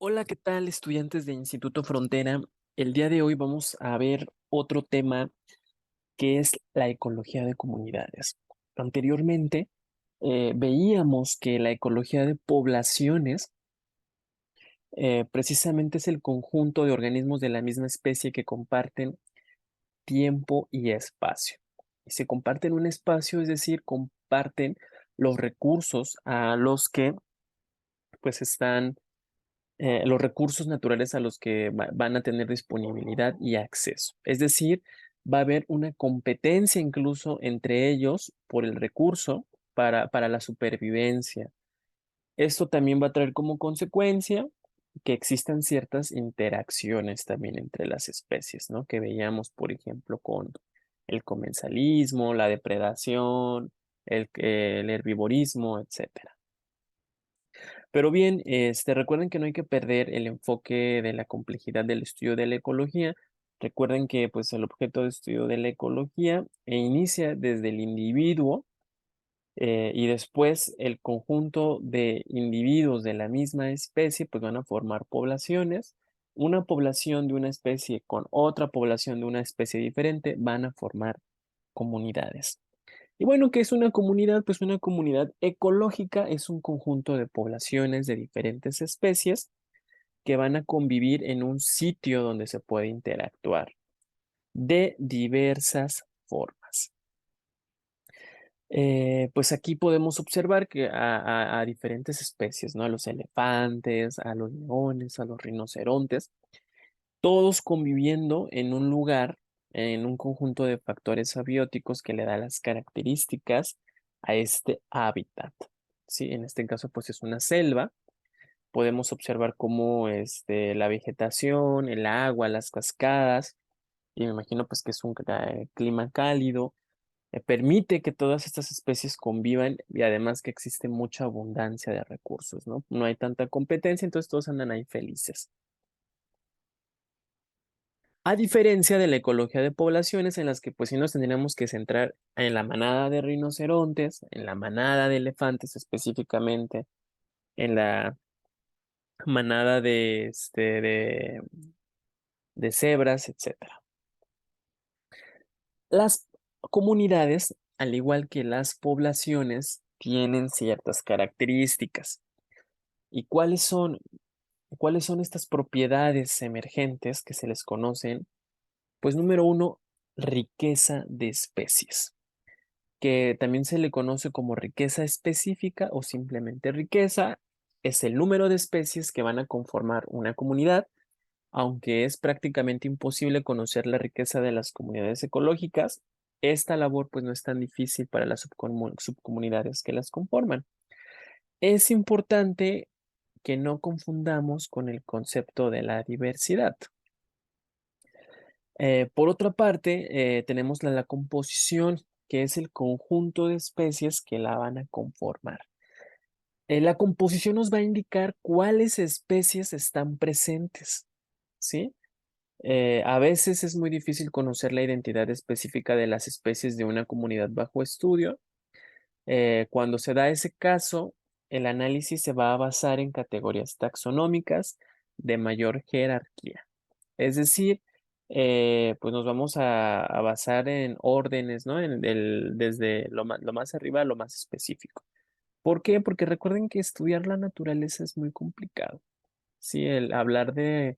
Hola, ¿qué tal, estudiantes de Instituto Frontera? El día de hoy vamos a ver otro tema que es la ecología de comunidades. Anteriormente, veíamos que la ecología de poblaciones precisamente es el conjunto de organismos de la misma especie que comparten tiempo y espacio. Y se comparten un espacio, es decir, comparten los recursos a los que pues están los recursos naturales a los que van a tener disponibilidad y acceso. Es decir, va a haber una competencia incluso entre ellos por el recurso para la supervivencia. Esto también va a traer como consecuencia que existan ciertas interacciones también entre las especies, ¿no? Que veíamos, por ejemplo, con el comensalismo, la depredación, el herbivorismo, etcétera. Pero bien, recuerden que no hay que perder el enfoque de la complejidad del estudio de la ecología. Recuerden que pues, el objeto de estudio de la ecología inicia desde el individuo y después el conjunto de individuos de la misma especie pues, van a formar poblaciones. Una población de una especie con otra población de una especie diferente van a formar comunidades. Y bueno, ¿qué es una comunidad? Pues una comunidad ecológica es un conjunto de poblaciones de diferentes especies que van a convivir en un sitio donde se puede interactuar de diversas formas. Pues aquí podemos observar que a diferentes especies, ¿no? A los elefantes, a los leones, a los rinocerontes, todos conviviendo en un lugar, en un conjunto de factores abióticos que le da las características a este hábitat. ¿Sí? En este caso, pues es una selva. Podemos observar cómo la vegetación, el agua, las cascadas, y me imagino pues que es un clima cálido, permite que todas estas especies convivan y además que existe mucha abundancia de recursos, ¿no? No hay tanta competencia, entonces todos andan ahí felices. A diferencia de la ecología de poblaciones en las que pues sí nos tendríamos que centrar en la manada de rinocerontes, en la manada de elefantes específicamente, en la manada de cebras, etcétera. Las comunidades, al igual que las poblaciones, tienen ciertas características. ¿Y cuáles son estas propiedades emergentes que se les conocen? Pues número uno, riqueza de especies, que también se le conoce como riqueza específica o simplemente riqueza, es el número de especies que van a conformar una comunidad, aunque es prácticamente imposible conocer la riqueza de las comunidades ecológicas. Esta labor pues no es tan difícil para las subcomunidades que las conforman. Es importante que no confundamos con el concepto de la diversidad. Por otra parte, tenemos la composición, que es el conjunto de especies que la van a conformar. La composición nos va a indicar cuáles especies están presentes, ¿sí? A veces es muy difícil conocer la identidad específica de las especies de una comunidad bajo estudio. Cuando se da ese caso, el análisis se va a basar en categorías taxonómicas de mayor jerarquía. Es decir, pues nos vamos a basar en órdenes, ¿no? Desde lo más arriba a lo más específico. ¿Por qué? Porque recuerden que estudiar la naturaleza es muy complicado. Sí, el hablar de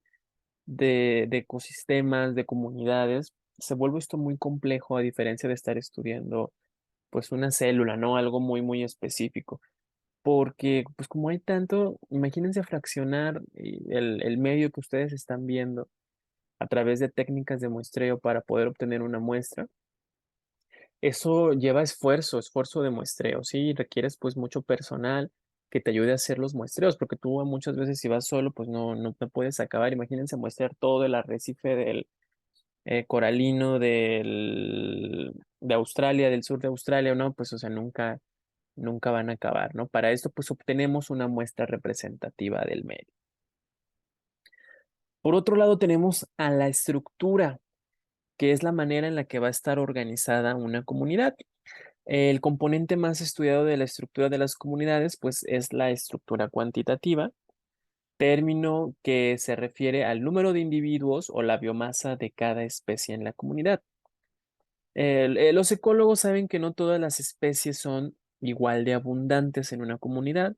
ecosistemas, de comunidades, se vuelve esto muy complejo a diferencia de estar estudiando pues una célula, ¿no? Algo muy, muy específico. Porque pues como hay tanto, imagínense fraccionar el medio que ustedes están viendo a través de técnicas de muestreo para poder obtener una muestra. Eso lleva esfuerzo, esfuerzo de muestreo, ¿sí? Requieres pues mucho personal que te ayude a hacer los muestreos, porque tú muchas veces si vas solo, pues no te puedes acabar. Imagínense muestrear todo el arrecife del coralino de Australia, del sur de Australia, ¿no? Pues, o sea, nunca van a acabar, ¿no? Para esto, pues obtenemos una muestra representativa del medio. Por otro lado, tenemos a la estructura, que es la manera en la que va a estar organizada una comunidad. El componente más estudiado de la estructura de las comunidades, pues es la estructura cuantitativa. término que se refiere al número de individuos o la biomasa de cada especie en la comunidad. Los ecólogos saben que no todas las especies son igual de abundantes en una comunidad.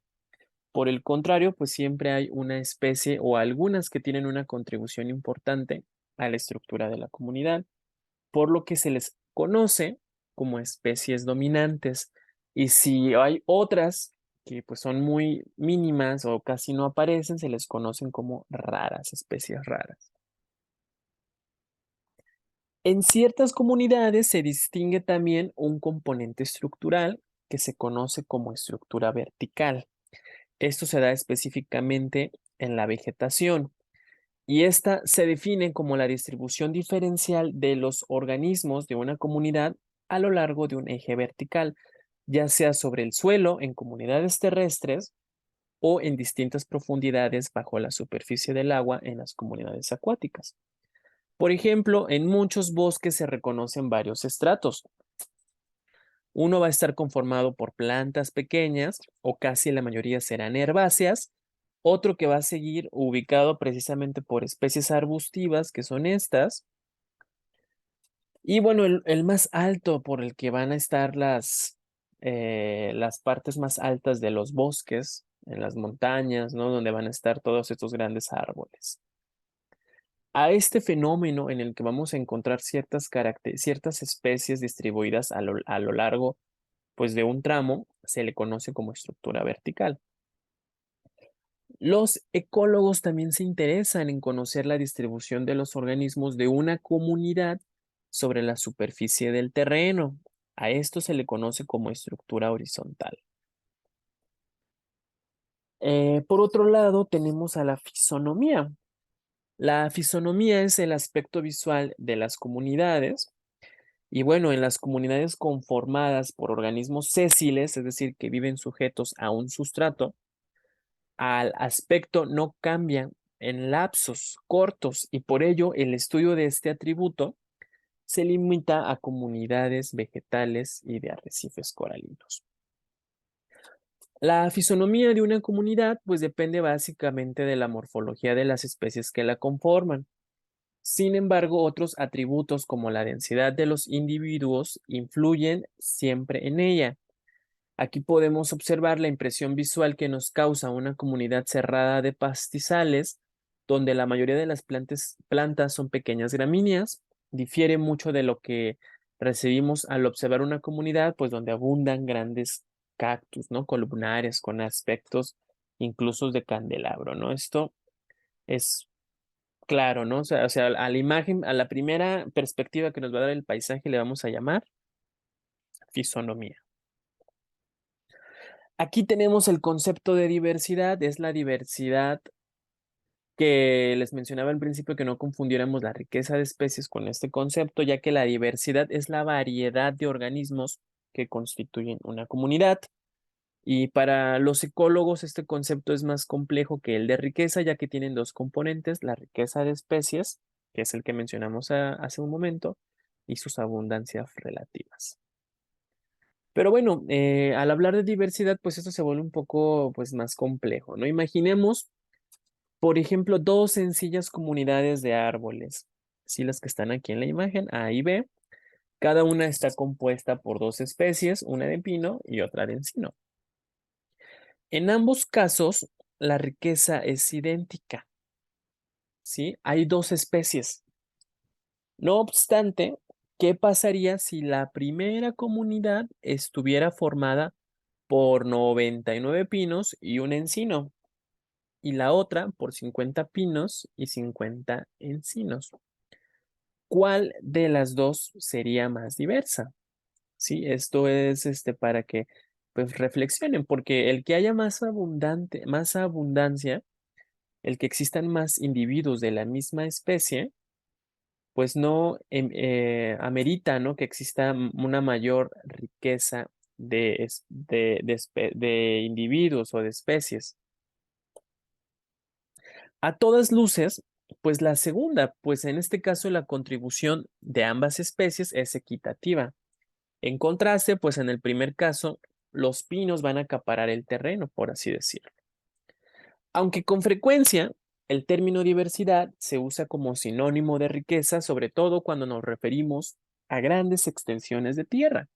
Por el contrario, pues siempre hay una especie o algunas que tienen una contribución importante a la estructura de la comunidad, por lo que se les conoce como especies dominantes. Y si hay otras que pues son muy mínimas o casi no aparecen, se les conocen como raras, especies raras. En ciertas comunidades se distingue también un componente estructural que se conoce como estructura vertical. Esto se da específicamente en la vegetación y esta se define como la distribución diferencial de los organismos de una comunidad a lo largo de un eje vertical, ya sea sobre el suelo en comunidades terrestres o en distintas profundidades bajo la superficie del agua en las comunidades acuáticas. Por ejemplo, en muchos bosques se reconocen varios estratos. Uno va a estar conformado por plantas pequeñas o casi la mayoría serán herbáceas. Otro que va a seguir ubicado precisamente por especies arbustivas, que son estas. Y bueno, el más alto por el que van a estar las partes más altas de los bosques, en las montañas, ¿no? Donde van a estar todos estos grandes árboles. A este fenómeno en el que vamos a encontrar ciertas especies distribuidas a lo largo pues, de un tramo, se le conoce como estructura vertical. Los ecólogos también se interesan en conocer la distribución de los organismos de una comunidad sobre la superficie del terreno. A esto se le conoce como estructura horizontal. Por otro lado, tenemos a la fisonomía. La fisonomía es el aspecto visual de las comunidades. Y bueno, en las comunidades conformadas por organismos sésiles, es decir, que viven sujetos a un sustrato, al aspecto no cambia en lapsos cortos y por ello el estudio de este atributo se limita a comunidades vegetales y de arrecifes coralinos. La fisonomía de una comunidad pues depende básicamente de la morfología de las especies que la conforman. Sin embargo, otros atributos como la densidad de los individuos influyen siempre en ella. Aquí podemos observar la impresión visual que nos causa una comunidad cerrada de pastizales, donde la mayoría de las plantas son pequeñas gramíneas. Difiere mucho de lo que recibimos al observar una comunidad, pues donde abundan grandes cactus, ¿no? Columnares con aspectos incluso de candelabro, ¿no? Esto es claro, ¿no? O sea, a la imagen, a la primera perspectiva que nos va a dar el paisaje le vamos a llamar fisonomía. Aquí tenemos el concepto de diversidad, es la diversidad que les mencionaba al principio, que no confundiéramos la riqueza de especies con este concepto, ya que la diversidad es la variedad de organismos que constituyen una comunidad. Y para los ecólogos este concepto es más complejo que el de riqueza, ya que tienen dos componentes, la riqueza de especies, que es el que mencionamos hace un momento, y sus abundancias relativas. Pero bueno, al hablar de diversidad, pues esto se vuelve un poco pues, más complejo, ¿no? Imaginemos, por ejemplo, dos sencillas comunidades de árboles, sí, las que están aquí en la imagen, A y B. Cada una está compuesta por dos especies, una de pino y otra de encino. En ambos casos, la riqueza es idéntica, ¿sí? Hay dos especies. No obstante, ¿qué pasaría si la primera comunidad estuviera formada por 99 pinos y un encino, y la otra por 50 pinos y 50 encinos? ¿Cuál de las dos sería más diversa? Sí, esto es para que pues reflexionen, porque el que haya más abundancia, el que existan más individuos de la misma especie, pues no amerita, ¿no? Que exista una mayor riqueza de individuos o de especies. A todas luces, pues la segunda, pues en este caso la contribución de ambas especies es equitativa. En contraste, pues en el primer caso, los pinos van a acaparar el terreno, por así decirlo. Aunque con frecuencia el término diversidad se usa como sinónimo de riqueza, sobre todo cuando nos referimos a grandes extensiones de tierra.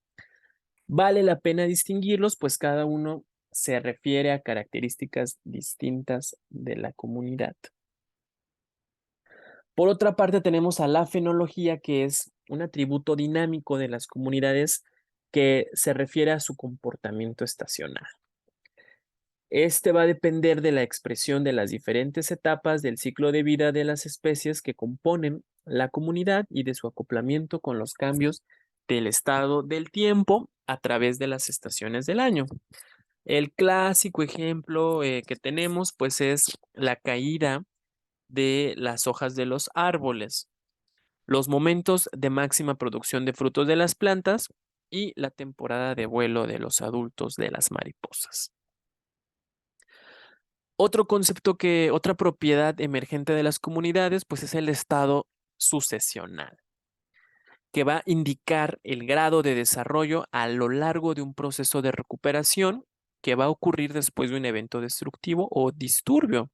Vale la pena distinguirlos, pues cada uno se refiere a características distintas de la comunidad. Por otra parte, tenemos a la fenología, que es un atributo dinámico de las comunidades que se refiere a su comportamiento estacional. Este va a depender de la expresión de las diferentes etapas del ciclo de vida de las especies que componen la comunidad y de su acoplamiento con los cambios del estado del tiempo a través de las estaciones del año. El clásico ejemplo que tenemos pues es la caída de las hojas de los árboles, los momentos de máxima producción de frutos de las plantas y la temporada de vuelo de los adultos de las mariposas. Otro concepto otra propiedad emergente de las comunidades, pues es el estado sucesional, que va a indicar el grado de desarrollo a lo largo de un proceso de recuperación que va a ocurrir después de un evento destructivo o disturbio.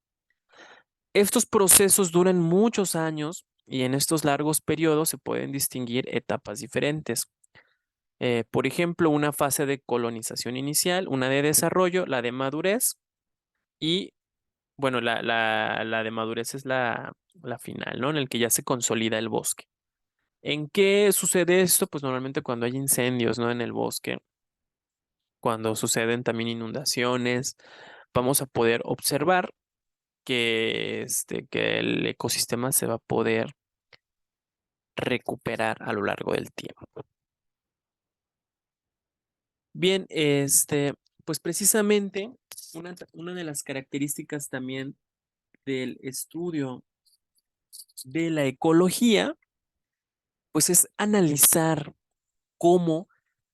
Estos procesos duran muchos años y en estos largos periodos se pueden distinguir etapas diferentes. Por ejemplo, una fase de colonización inicial, una de desarrollo, la de madurez y bueno, la de madurez es la final, ¿no? En el que ya se consolida el bosque. ¿En qué sucede esto? Pues normalmente cuando hay incendios, ¿no? En el bosque, cuando suceden también inundaciones, vamos a poder observar que el ecosistema se va a poder recuperar a lo largo del tiempo. Bien, pues precisamente una de las características también del estudio de la ecología, pues es analizar cómo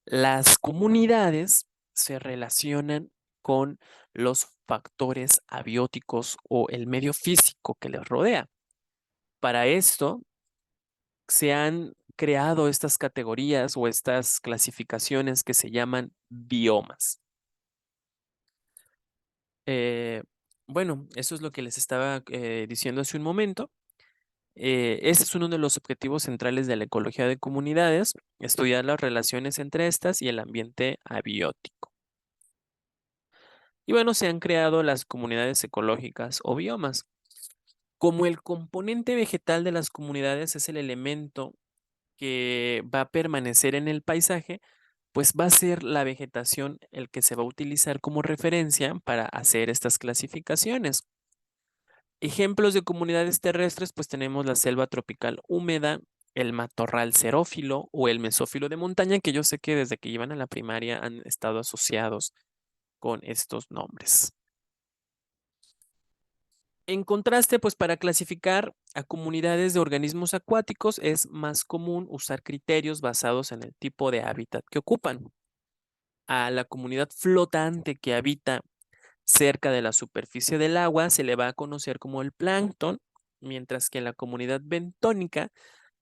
las comunidades se relacionan con los factores abióticos o el medio físico que les rodea. Para esto se han creado estas categorías o estas clasificaciones que se llaman biomas. Eh, bueno, eso es lo que les estaba diciendo hace un momento. Este es uno de los objetivos centrales de la ecología de comunidades, estudiar las relaciones entre estas y el ambiente abiótico. Y bueno, se han creado las comunidades ecológicas o biomas. Como el componente vegetal de las comunidades es el elemento que va a permanecer en el paisaje, pues va a ser la vegetación el que se va a utilizar como referencia para hacer estas clasificaciones. Ejemplos de comunidades terrestres, pues tenemos la selva tropical húmeda, el matorral xerófilo o el mesófilo de montaña, que yo sé que desde que iban a la primaria han estado asociados con estos nombres. En contraste, pues para clasificar a comunidades de organismos acuáticos es más común usar criterios basados en el tipo de hábitat que ocupan. A la comunidad flotante que habita cerca de la superficie del agua se le va a conocer como el plancton, mientras que la comunidad bentónica,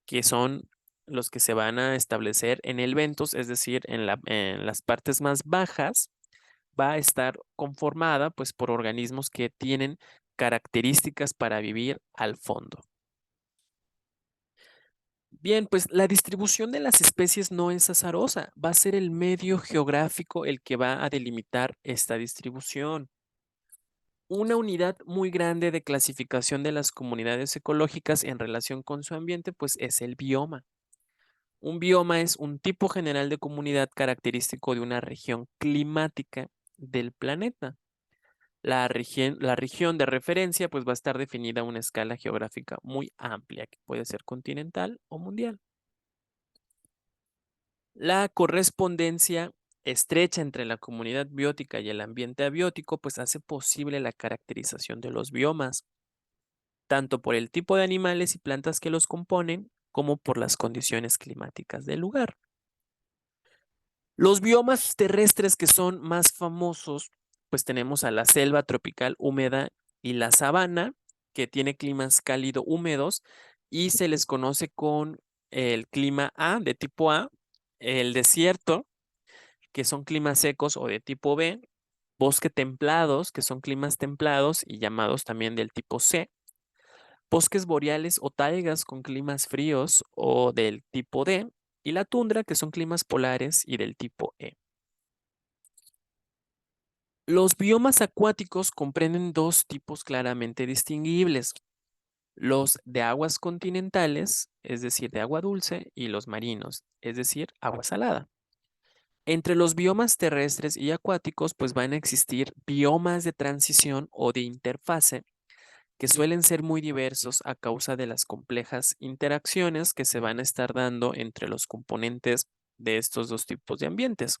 que son los que se van a establecer en el bentos, es decir, en las partes más bajas, va a estar conformada pues por organismos que tienen características para vivir al fondo. Bien, pues la distribución de las especies no es azarosa, va a ser el medio geográfico el que va a delimitar esta distribución. Una unidad muy grande de clasificación de las comunidades ecológicas en relación con su ambiente, pues es el bioma. Un bioma es un tipo general de comunidad característico de una región climática del planeta. La región de referencia pues va a estar definida a una escala geográfica muy amplia, que puede ser continental o mundial. La correspondencia estrecha entre la comunidad biótica y el ambiente abiótico pues hace posible la caracterización de los biomas, tanto por el tipo de animales y plantas que los componen, como por las condiciones climáticas del lugar. Los biomas terrestres que son más famosos, pues tenemos a la selva tropical húmeda y la sabana, que tiene climas cálido húmedos y se les conoce con el clima A, de tipo A, el desierto, que son climas secos o de tipo B, Bosque templados, que son climas templados y llamados también del tipo C. Bosques boreales o taigas con climas fríos o del tipo D. Y la tundra, que son climas polares y del tipo E. Los biomas acuáticos comprenden dos tipos claramente distinguibles: los de aguas continentales, es decir, de agua dulce, y los marinos, es decir, agua salada. Entre los biomas terrestres y acuáticos, pues van a existir biomas de transición o de interfase que suelen ser muy diversos a causa de las complejas interacciones que se van a estar dando entre los componentes de estos dos tipos de ambientes.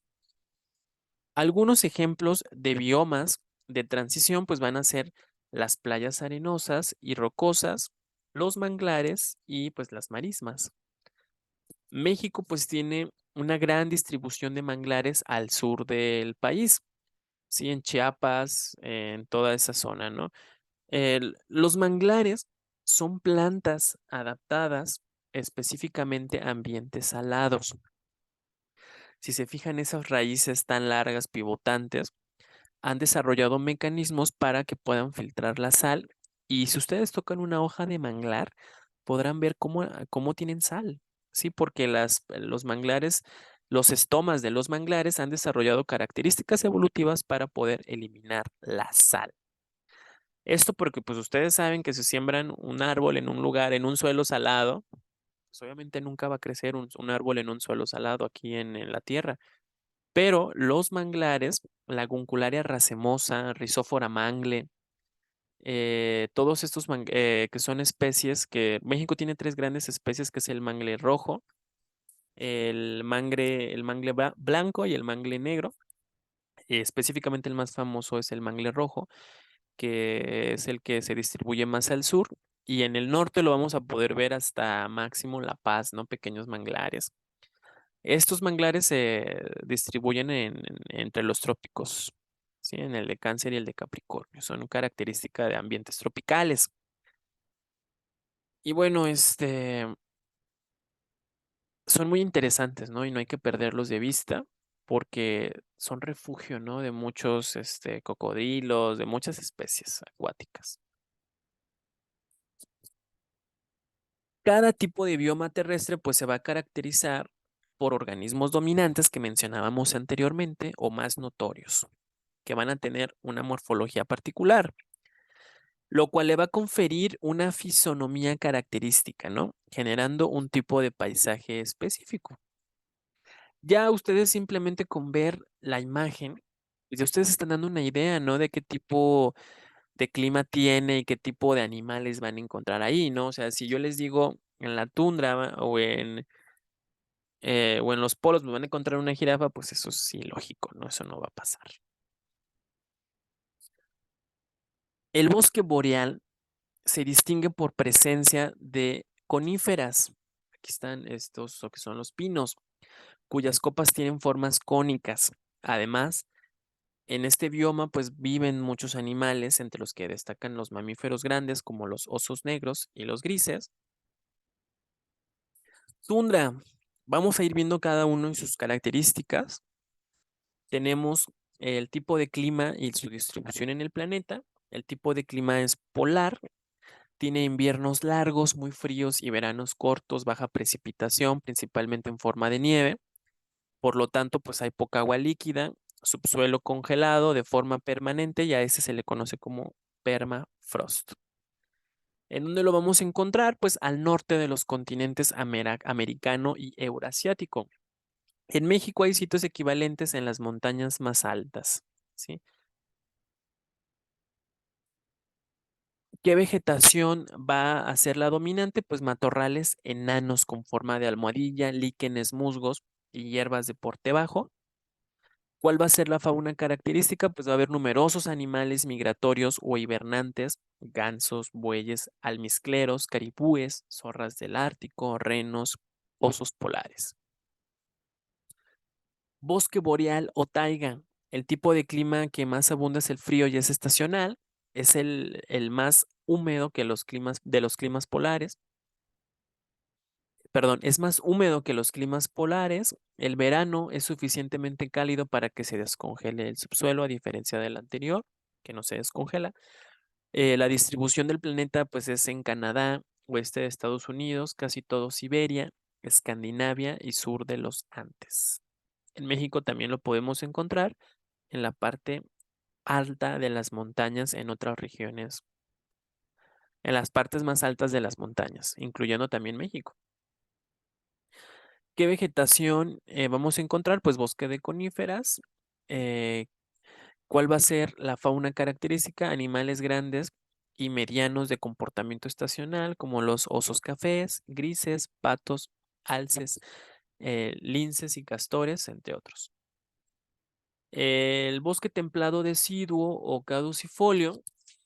Algunos ejemplos de biomas de transición pues van a ser las playas arenosas y rocosas, los manglares y pues las marismas. México pues tiene una gran distribución de manglares al sur del país, sí, en Chiapas, en toda esa zona, ¿no? Los manglares son plantas adaptadas específicamente a ambientes salados. Si se fijan, esas raíces tan largas, pivotantes, han desarrollado mecanismos para que puedan filtrar la sal. Y si ustedes tocan una hoja de manglar, podrán ver cómo tienen sal. Sí, porque los manglares, los estomas de los manglares han desarrollado características evolutivas para poder eliminar la sal. Esto porque pues ustedes saben que si siembran un árbol en un lugar, en un suelo salado, pues obviamente nunca va a crecer un árbol en un suelo salado aquí en la tierra. Pero los manglares, la Guncularia racemosa, Rhizophyra mangle, todos estos que son especies que México tiene tres grandes especies, que es el mangle rojo, el mangle blanco y el mangle negro. Específicamente el más famoso es el mangle rojo, que es el que se distribuye más al sur, y en el norte lo vamos a poder ver hasta máximo La Paz, ¿no? Pequeños manglares. Estos manglares se distribuyen entre los trópicos, ¿sí? En el de Cáncer y el de Capricornio. Son características de ambientes tropicales. Y bueno, son muy interesantes, ¿no? Y no hay que perderlos de vista porque son refugio, ¿no? De muchos, cocodrilos, de muchas especies acuáticas. Cada tipo de bioma terrestre pues se va a caracterizar por organismos dominantes que mencionábamos anteriormente o más notorios, que van a tener una morfología particular, lo cual le va a conferir una fisonomía característica, ¿no? Generando un tipo de paisaje específico. Ya ustedes simplemente con ver la imagen, pues ya ustedes están dando una idea, ¿no? De qué tipo de clima tiene y qué tipo de animales van a encontrar ahí, ¿no? O sea, si yo les digo en la tundra o en los polos me van a encontrar una jirafa, pues eso es ilógico, ¿no? Eso no va a pasar. El bosque boreal se distingue por presencia de coníferas. Aquí están estos, o que son los pinos, cuyas copas tienen formas cónicas. Además, en este bioma, pues viven muchos animales, entre los que destacan los mamíferos grandes, como los osos negros y los grises. Tundra, vamos a ir viendo cada uno y sus características. Tenemos el tipo de clima y su distribución en el planeta. El tipo de clima es polar. Tiene inviernos largos, muy fríos, y veranos cortos, baja precipitación, principalmente en forma de nieve. Por lo tanto, pues hay poca agua líquida, subsuelo congelado de forma permanente, y a ese se le conoce como permafrost. ¿En dónde lo vamos a encontrar? Pues al norte de los continentes americano y eurasiático. En México hay sitios equivalentes en las montañas más altas, ¿sí? ¿Qué vegetación va a ser la dominante? Pues matorrales enanos con forma de almohadilla, líquenes, musgos y hierbas de porte bajo. ¿Cuál va a ser la fauna característica? Pues va a haber numerosos animales migratorios o hibernantes: gansos, bueyes, almizcleros, caribúes, zorras del Ártico, renos, osos polares. Bosque boreal o taiga. El tipo de clima que más abunda es el frío y es estacional. Es el más húmedo que de los climas polares. perdón, es más húmedo que los climas polares. El verano es suficientemente cálido para que se descongele el subsuelo, a diferencia del anterior, que no se descongela. La distribución del planeta, pues, es en Canadá, oeste de Estados Unidos, casi todo Siberia, Escandinavia y sur de los Andes. En México también lo podemos encontrar en la parte alta de las montañas en otras regiones, en las partes más altas de las montañas, incluyendo también México. ¿Qué vegetación vamos a encontrar? Pues bosque de coníferas. eh, ¿Cuál va a ser la fauna característica? Animales grandes y medianos de comportamiento estacional, como los osos cafés, grises, patos, alces, linces y castores, entre otros. El bosque templado deciduo o caducifolio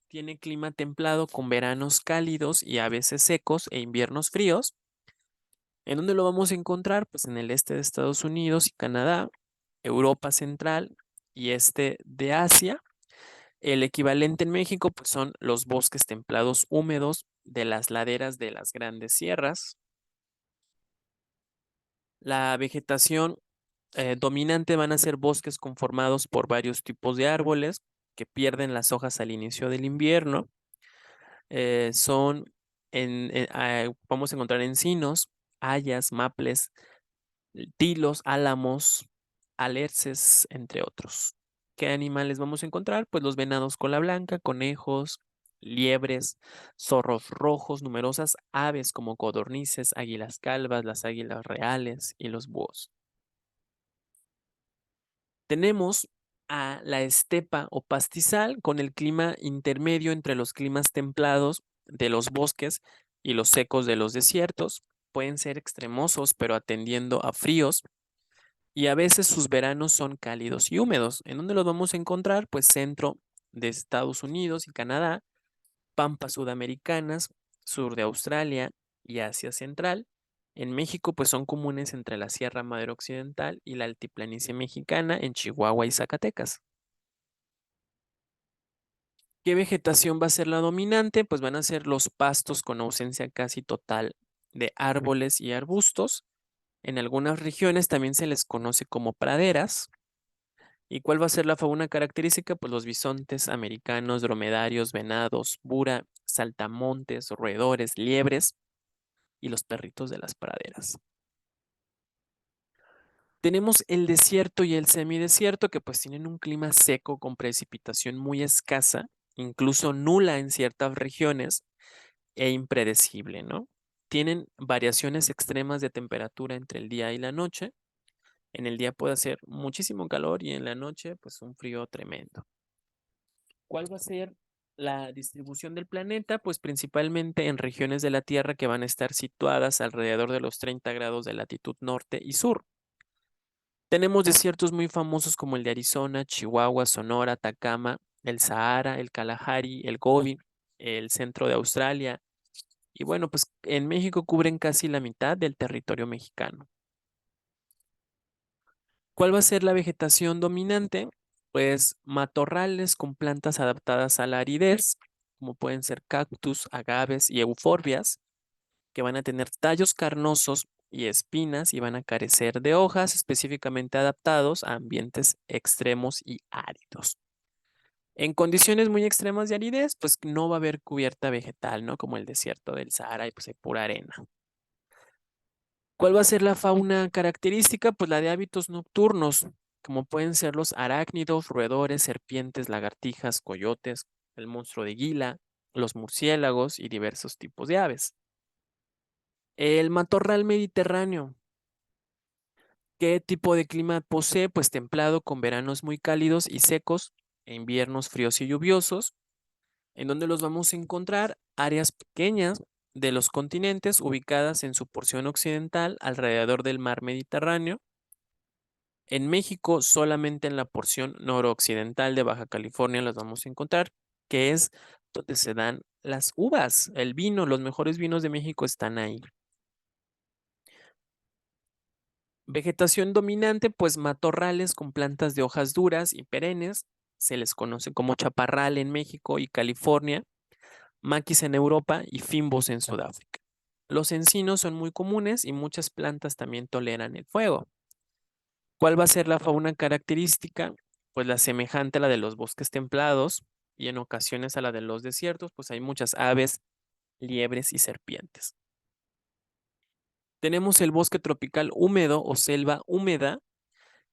tiene clima templado con veranos cálidos y a veces secos e inviernos fríos. ¿En dónde lo vamos a encontrar? Pues en el este de Estados Unidos y Canadá, Europa central y este de Asia. El equivalente en México, pues, son los bosques templados húmedos de las laderas de las grandes sierras. La vegetación dominante van a ser bosques conformados por varios tipos de árboles que pierden las hojas al inicio del invierno. Son, vamos a encontrar encinos, hayas, maples, tilos, álamos, alerces, entre otros. ¿Qué animales vamos a encontrar? Pues los venados cola blanca, conejos, liebres, zorros rojos, numerosas aves como codornices, águilas calvas, las águilas reales y los búhos. Tenemos a la estepa o pastizal con el clima intermedio entre los climas templados de los bosques y los secos de los desiertos. Pueden ser extremosos, pero atendiendo a fríos, y a veces sus veranos son cálidos y húmedos. ¿En dónde los vamos a encontrar? Pues centro de Estados Unidos y Canadá, pampas sudamericanas, sur de Australia y Asia Central. En México, pues son comunes entre la Sierra Madre Occidental y la altiplanicie mexicana en Chihuahua y Zacatecas. ¿Qué vegetación va a ser la dominante? Pues van a ser los pastos con ausencia casi total de árboles y arbustos. En algunas regiones también se les conoce como praderas. ¿Y cuál va a ser la fauna característica? Pues los bisontes americanos, dromedarios, venados, bura, saltamontes, roedores, liebres y los perritos de las praderas. Tenemos el desierto y el semidesierto, que pues tienen un clima seco con precipitación muy escasa, incluso nula en ciertas regiones, e impredecible, ¿no? Tienen variaciones extremas de temperatura entre el día y la noche. En el día puede hacer muchísimo calor y en la noche pues un frío tremendo. ¿Cuál va a ser la distribución del planeta? Pues principalmente en regiones de la Tierra que van a estar situadas alrededor de los 30 grados de latitud norte y sur. Tenemos desiertos muy famosos como el de Arizona, Chihuahua, Sonora, Atacama, el Sahara, el Kalahari, el Gobi, el centro de Australia. Y bueno, pues en México cubren casi la mitad del territorio mexicano. ¿Cuál va a ser la vegetación dominante? Pues matorrales con plantas adaptadas a la aridez, como pueden ser cactus, agaves y euforbias, que van a tener tallos carnosos y espinas y van a carecer de hojas, específicamente adaptados a ambientes extremos y áridos. En condiciones muy extremas de aridez, pues no va a haber cubierta vegetal, ¿no? Como el desierto del Sahara y pues hay pura arena. ¿Cuál va a ser la fauna característica? Pues la de hábitos nocturnos, como pueden ser los arácnidos, roedores, serpientes, lagartijas, coyotes, el monstruo de Gila, los murciélagos y diversos tipos de aves. El matorral mediterráneo. ¿Qué tipo de clima posee? Pues templado, con veranos muy cálidos y secos e inviernos fríos y lluviosos. ¿En dónde los vamos a encontrar? Áreas pequeñas de los continentes ubicadas en su porción occidental alrededor del mar Mediterráneo. En México, solamente en la porción noroccidental de Baja California las vamos a encontrar, que es donde se dan las uvas, el vino, los mejores vinos de México están ahí. Vegetación dominante, pues matorrales con plantas de hojas duras y perennes, se les conoce como chaparral en México y California, maquis en Europa y fimbos en Sudáfrica. Los encinos son muy comunes y muchas plantas también toleran el fuego. ¿Cuál va a ser la fauna característica? Pues la semejante a la de los bosques templados y en ocasiones a la de los desiertos, pues hay muchas aves, liebres y serpientes. Tenemos el bosque tropical húmedo o selva húmeda,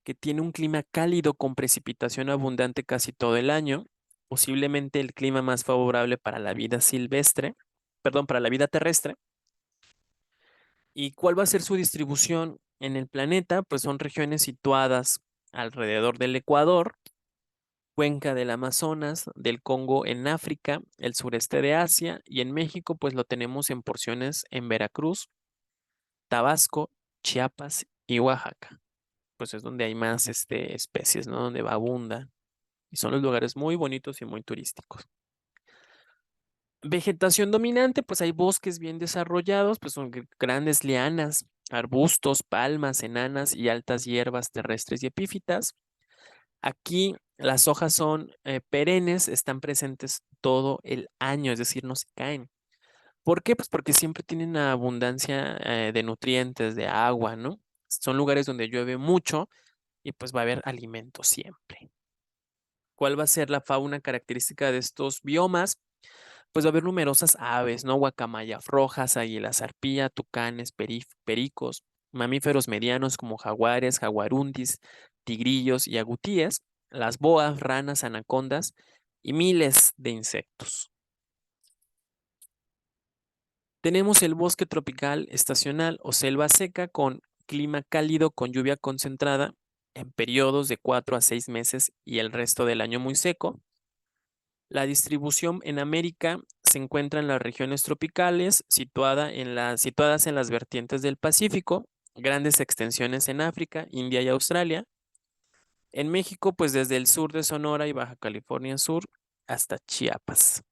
que tiene un clima cálido con precipitación abundante casi todo el año, posiblemente el clima más favorable para la vida silvestre, perdón, para la vida terrestre. ¿Y cuál va a ser su distribución en el planeta? Pues son regiones situadas alrededor del Ecuador, cuenca del Amazonas, del Congo en África, el sureste de Asia y en México pues lo tenemos en porciones en Veracruz, Tabasco, Chiapas y Oaxaca. Pues es donde hay más especies, ¿no? Donde abundan. Y son los lugares muy bonitos y muy turísticos. Vegetación dominante, pues hay bosques bien desarrollados, pues son grandes lianas, arbustos, palmas, enanas y altas hierbas terrestres y epífitas. Aquí las hojas son perennes, están presentes todo el año, es decir, no se caen. ¿Por qué? Pues porque siempre tienen una abundancia de nutrientes, de agua, ¿no? Son lugares donde llueve mucho y pues va a haber alimento siempre. ¿Cuál va a ser la fauna característica de estos biomas? Pues va a haber numerosas aves, ¿no? Guacamayas rojas, águilas arpía, tucanes, pericos, mamíferos medianos como jaguares, jaguarundis, tigrillos y agutíes, las boas, ranas, anacondas y miles de insectos. Tenemos el bosque tropical estacional o selva seca con clima cálido con lluvia concentrada en periodos de 4 a 6 meses y el resto del año muy seco. La distribución en América se encuentra en las regiones tropicales, situadas en las vertientes del Pacífico, grandes extensiones en África, India y Australia. En México, pues desde el sur de Sonora y Baja California Sur hasta Chiapas.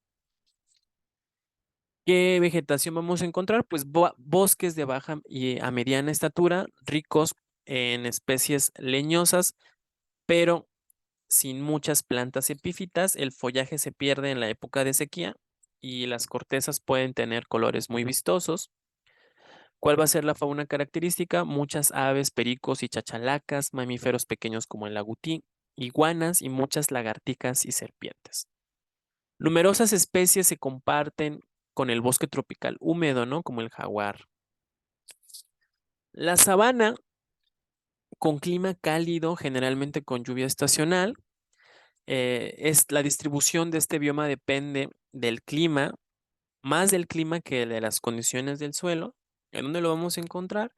¿Qué vegetación vamos a encontrar? Pues bosques de baja y a mediana estatura, ricos en especies leñosas, pero sin muchas plantas epífitas, el follaje se pierde en la época de sequía y las cortezas pueden tener colores muy vistosos. ¿Cuál va a ser la fauna característica? Muchas aves, pericos y chachalacas, mamíferos pequeños como el agutí, iguanas y muchas lagartijas y serpientes. Numerosas especies se comparten con el bosque tropical húmedo, ¿no? Como el jaguar. La sabana, con clima cálido, generalmente con lluvia estacional, la distribución de este bioma depende del clima, más del clima que de las condiciones del suelo. ¿En dónde lo vamos a encontrar?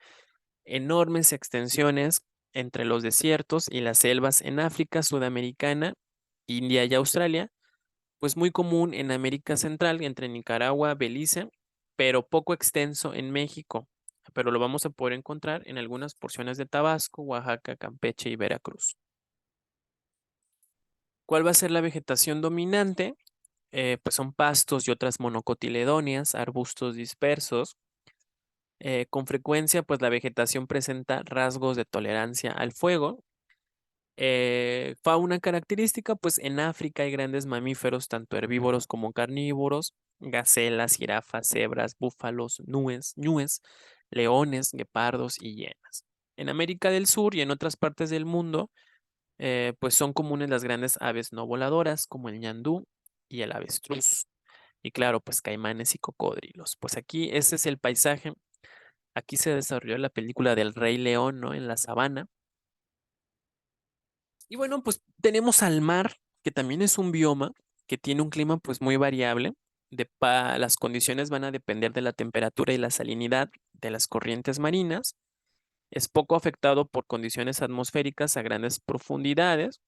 Enormes extensiones entre los desiertos y las selvas en África, Sudamericana, India y Australia, pues muy común en América Central, entre Nicaragua, Belice, pero poco extenso en México, pero lo vamos a poder encontrar en algunas porciones de Tabasco, Oaxaca, Campeche y Veracruz. ¿Cuál va a ser la vegetación dominante? Pues son pastos y otras monocotiledóneas, arbustos dispersos. Con frecuencia, pues la vegetación presenta rasgos de tolerancia al fuego. Fauna característica, pues en África hay grandes mamíferos, tanto herbívoros como carnívoros, gacelas, jirafas, cebras, búfalos, ñues, leones, guepardos y hienas. En América del Sur y en otras partes del mundo, pues son comunes las grandes aves no voladoras, como el ñandú y el avestruz. Y claro, pues caimanes y cocodrilos. Pues aquí ese es el paisaje. Aquí se desarrolló la película del Rey León, ¿no? En la sabana. Y bueno, pues tenemos al mar, que también es un bioma que tiene un clima pues muy variable. Las condiciones van a depender de la temperatura y la salinidad de las corrientes marinas. Es poco afectado por condiciones atmosféricas a grandes profundidades.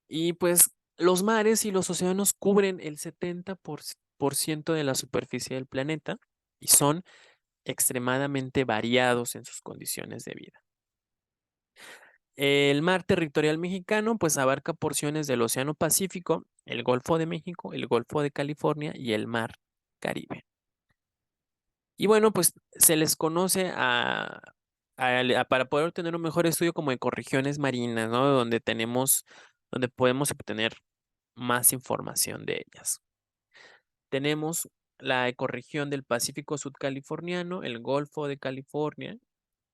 Y pues los mares y los océanos cubren el 70% de la superficie del planeta y son extremadamente variados en sus condiciones de vida. El mar territorial mexicano pues abarca porciones del Océano Pacífico, el Golfo de México, el Golfo de California y el Mar Caribe. Y bueno, pues se les conoce para poder obtener un mejor estudio como ecorregiones marinas, ¿no? Donde podemos obtener más información de ellas. Tenemos la ecorregión del Pacífico sudcaliforniano, el Golfo de California,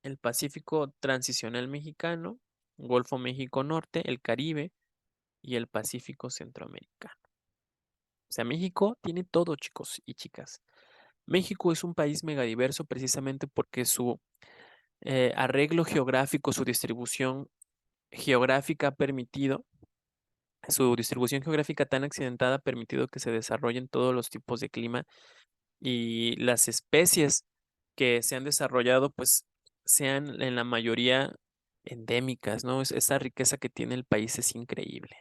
el Pacífico transicional mexicano, Golfo México Norte, el Caribe y el Pacífico centroamericano. O sea, México tiene todo, chicos y chicas. México es un país megadiverso precisamente porque su arreglo geográfico, su distribución geográfica ha permitido, su distribución geográfica tan accidentada ha permitido que se desarrollen todos los tipos de clima y las especies que se han desarrollado, pues sean en la mayoría endémicas, ¿no? Esa riqueza que tiene el país es increíble.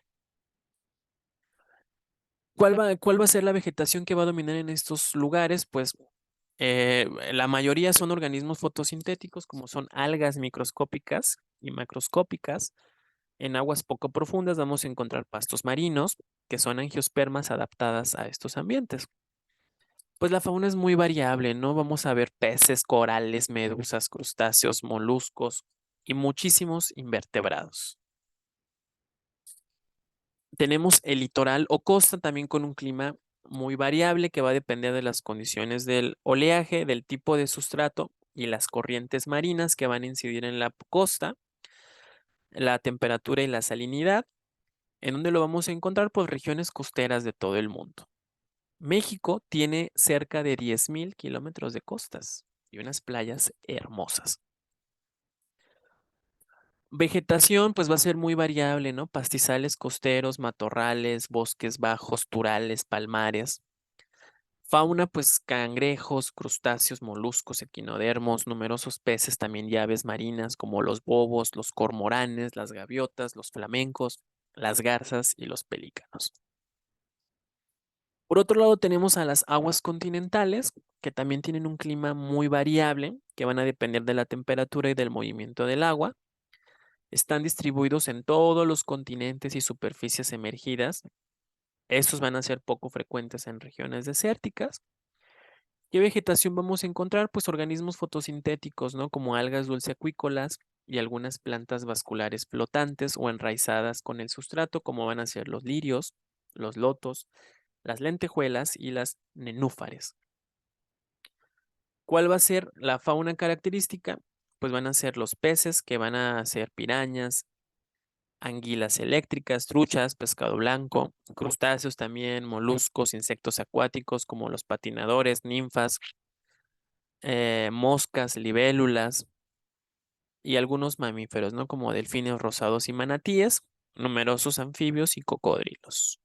¿Cuál va a ser la vegetación que va a dominar en estos lugares? Pues la mayoría son organismos fotosintéticos, como son algas microscópicas y macroscópicas. En aguas poco profundas vamos a encontrar pastos marinos, que son angiospermas adaptadas a estos ambientes. Pues la fauna es muy variable, ¿no? Vamos a ver peces, corales, medusas, crustáceos, moluscos y muchísimos invertebrados. Tenemos el litoral o costa también con un clima muy variable que va a depender de las condiciones del oleaje, del tipo de sustrato y las corrientes marinas que van a incidir en la costa, la temperatura y la salinidad, en donde lo vamos a encontrar por regiones costeras de todo el mundo. México tiene cerca de 10,000 kilómetros de costas y unas playas hermosas. Vegetación, pues va a ser muy variable, ¿no? Pastizales costeros, matorrales, bosques bajos, turales, palmares. Fauna, pues cangrejos, crustáceos, moluscos, equinodermos, numerosos peces, también y aves marinas como los bobos, los cormoranes, las gaviotas, los flamencos, las garzas y los pelícanos. Por otro lado, tenemos a las aguas continentales, que también tienen un clima muy variable, que van a depender de la temperatura y del movimiento del agua. Están distribuidos en todos los continentes y superficies emergidas. Estos van a ser poco frecuentes en regiones desérticas. ¿Qué vegetación vamos a encontrar? Pues organismos fotosintéticos, ¿no? Como algas dulceacuícolas y algunas plantas vasculares flotantes o enraizadas con el sustrato, como van a ser los lirios, los lotos, las lentejuelas y las nenúfares. ¿Cuál va a ser la fauna característica? Pues van a ser los peces, que van a ser pirañas, anguilas eléctricas, truchas, pescado blanco, crustáceos también, moluscos, insectos acuáticos como los patinadores, ninfas, moscas, libélulas y algunos mamíferos, ¿no? Como delfines rosados y manatíes, numerosos anfibios y cocodrilos.